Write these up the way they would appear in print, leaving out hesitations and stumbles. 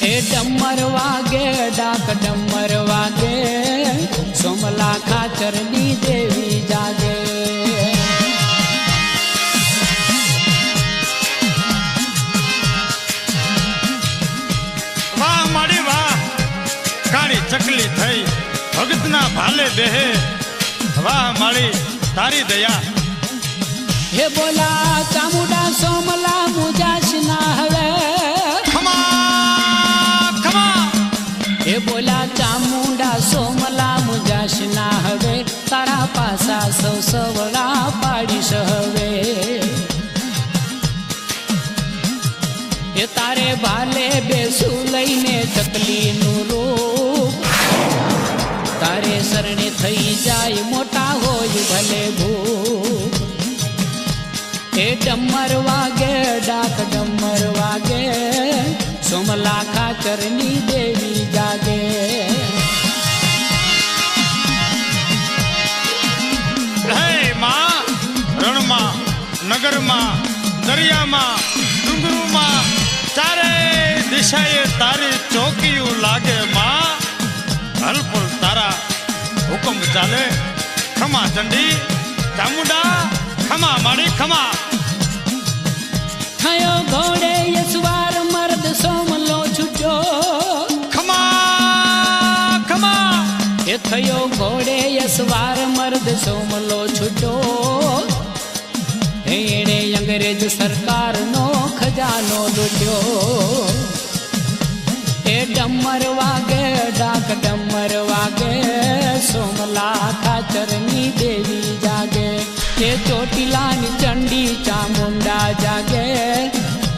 એ ડમર વાગે ડાક ડમર વાગે સોમલા ખાચરની દેવી જાગે વાહ માડી વાહ કાળી ચકલી થઈ ભગતના ભાલે બેહે વાહ માડી તારી દયા હે બોલા ચામુંડા સોમલા મુજાશ ના હવે હે બોલા ચામુંડા સોમલા મુજાશ ના હવે તારા પાસા સૌ સવડા પાડીશ હવે એ તારે ભાલે બેસું લઈને ચકલીનું રૂપ તારે શરણે થઈ જાય મોટા હોય ભલે ભૂપ એ ડમર વાગે ડાક ડમર વાગે સોમલા ખાચરની દેવી જાગે હે માં રણમાં નગરમાં દરિયામાં ડુંગરુમાં ચારે દિશાએ તારી ચોકીયું લાગે માં હલપુલ તારા હુકમ ચાલે ખમા ચંડી ચામુંડા ખમા માડી ખમા થયો ઘોડે યસવાર મર્દ સોમલો છૂટ્યો ખમા ખમા એ થયો ઘોડે યસવાર મર્દ સોમલો છૂટ્યો એણે અંગ્રેજ સરકારનો ખજાનો લૂટ્યો એ ડમર વાગે ડાક ડમર વાગે સોમલા ખાચરની દેવી જાગે એ ચોટીલાની ચંડી ચામુંડા જાગે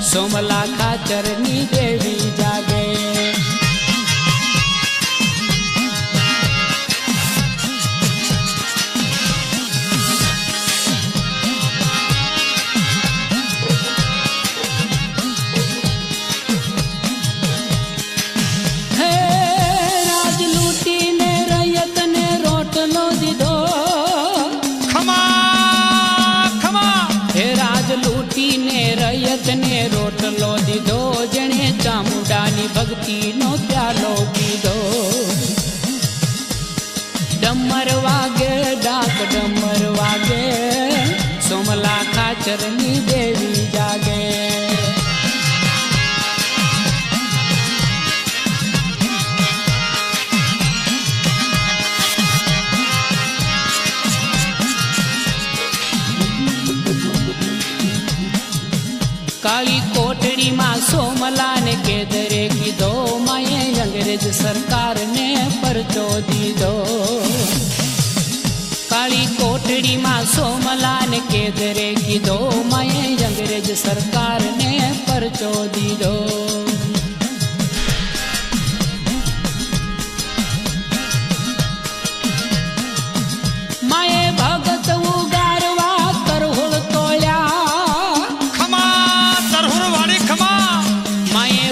સોમલા ખાચરની દેવી જાગે રયતને રોટલો દીધો જેણે ચામુંડાની ભક્તિનો પ્યાલો પીધો ડમર વાગે ડાક ડમર વાગે સોમલા ખાચરની દેવી જાગે કાળી કોટડીમાં સોમલાને કેદરે કીધો માએ અંગ્રેજ સરકારને પરચો દીધો કાળી કોટડીમાં સોમલાને કેદરે કીધો માએ અંગ્રેજ સરકારને પરચો દીધો માએ ભગત ઉગારવા તરહોળ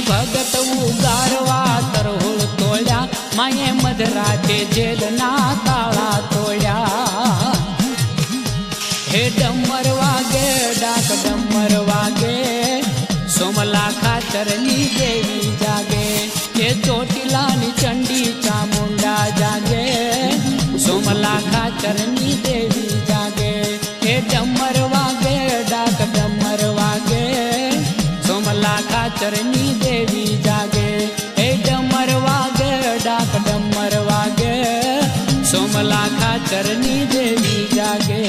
ભગત ઉગારવા તરહોળ તોડ્યા માએ મધરાતે જેલના તાળા તોડ્યા હે ડમર વાગે ડાક ડમર વાગે સોમલા ખાચરની દેવી જાગે એ ચોટીલાની ચંડી ચામુંડા જાગે સોમલા ખાચરની દેવી જાગે એ ડમર વાગે ડાક ડમર વાગે સોમલા ખાચરની દેવી જાગે એ ડમર વાગે ડાક ડમર વાગે સોમલા ખાચરની દેવી જાગે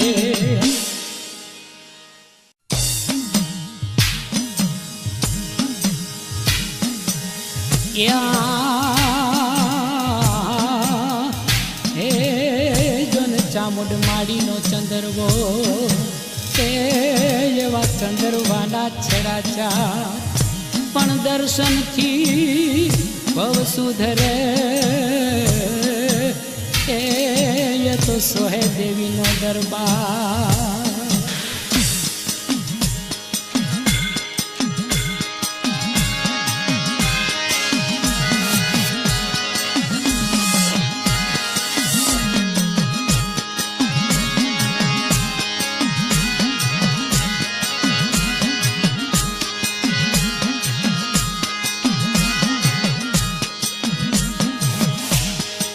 હે જોન ચામુંડ માડીનો ચંદરવો તે એવા ચંદરવાના છેડાચા પણ દર્શનથી ભવ સુધરે એ તો સોહે દેવીનો દરબાર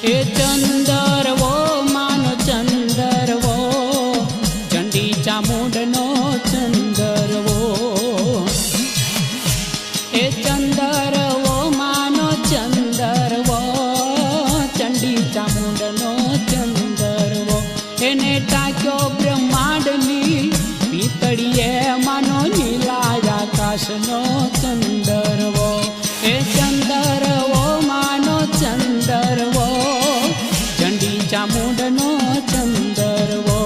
એ ચંદરવો માનો ચંદરવો ચંડી ચામુંડનો ચંદરવો એ ચંદરવો માનો ચંદરવો ચંડી ચામુંડનો ચંદરવો એને ટાક્યો બ્રહ્માંડની પીતળીએ માનો નીલા આકાશનો ચંદરવો એ ચંદરવો માનો ચંદરવો ચંડી ચામુંડનો ચંદરવો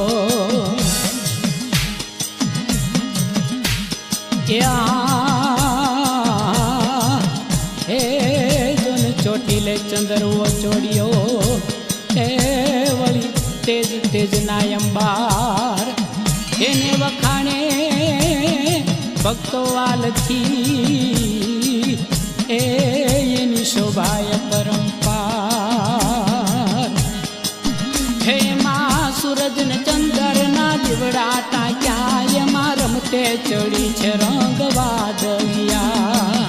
હે જોન ચોટીલે ચંદરવો ચોડ્યો હે વળી તેજ તેજના અંબાર એને વખાણે ભક્તો વાલથી એની શોભાય પરંપાર હે માં સૂરજ ને ચંદ્ર ના દીવડા ટાક્યા એમાં રમતે ચડી છે રંગ વાદળિયા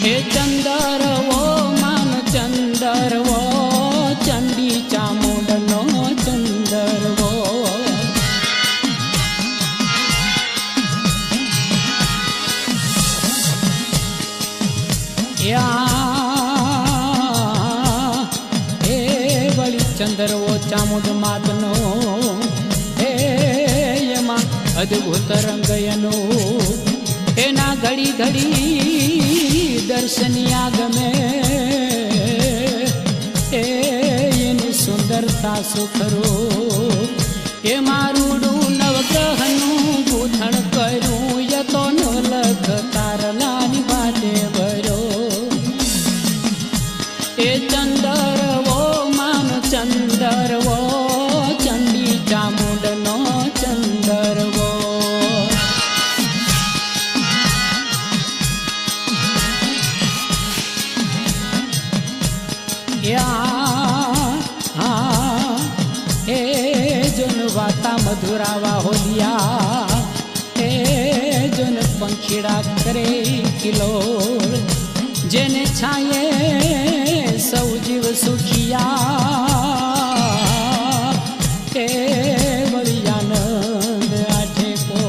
હે ચંદરવો માન ચંદરવો ચંડી ચામુંડનો ચંદરવો હે વળી ચંદરવો ચામુંડ માતનો હે એમાં અદ્ભુત રંગ એનો એના ઘડી ઘડી દર્શનિયા ગમે એની સુંદરતા સુખરો એ મારું નવગ્રહનું ગૂંથણ કર્યું યતો નવલખ તારલાની વાટે ભરો એ ચંદરવો માનો ચંદરવો ચંડી ચામુંડનો ચંદરવો હે જોન વાતા મધુરાવા હોલિયા હે જોન પંખીડા કરે કિલોળ જેને છાયે સૌ જીવ સુખિયા હે વળી આનંદ આઠે કો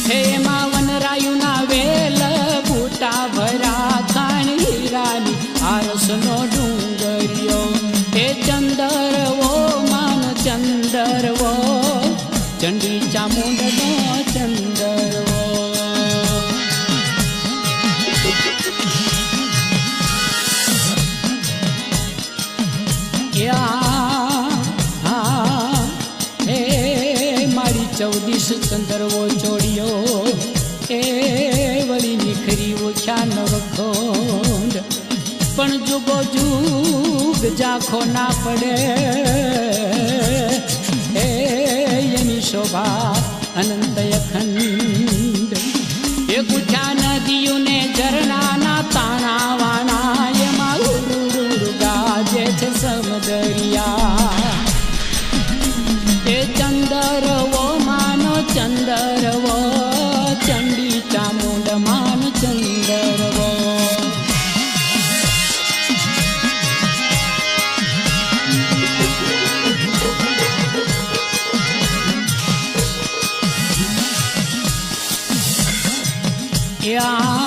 હે માં વનરાયુના વેલ બૂટા ભરા ખાણ હીરાની આરસનો ડુંગરિયો હે ચંદરવો માન ચંદરવો ચંડી ચામુંડનો ચંદરવો હે મારી 14 ચંદરવો ચોડ્યો એ વળી નીખરી ઓછા નવખોંડ પણ જુગો જુગ જાખો ના પડે એની શોભા અનંત અખંડ એ ગુઠ્યા નદીઓને ઝરણાના તાણા વાણા એમાં ઉરુરુ ગાજે છે સમદરિયા એ ચંદરવો માનો ચંદરવો ચંડી ચામુંડ માન ચંદરવો યા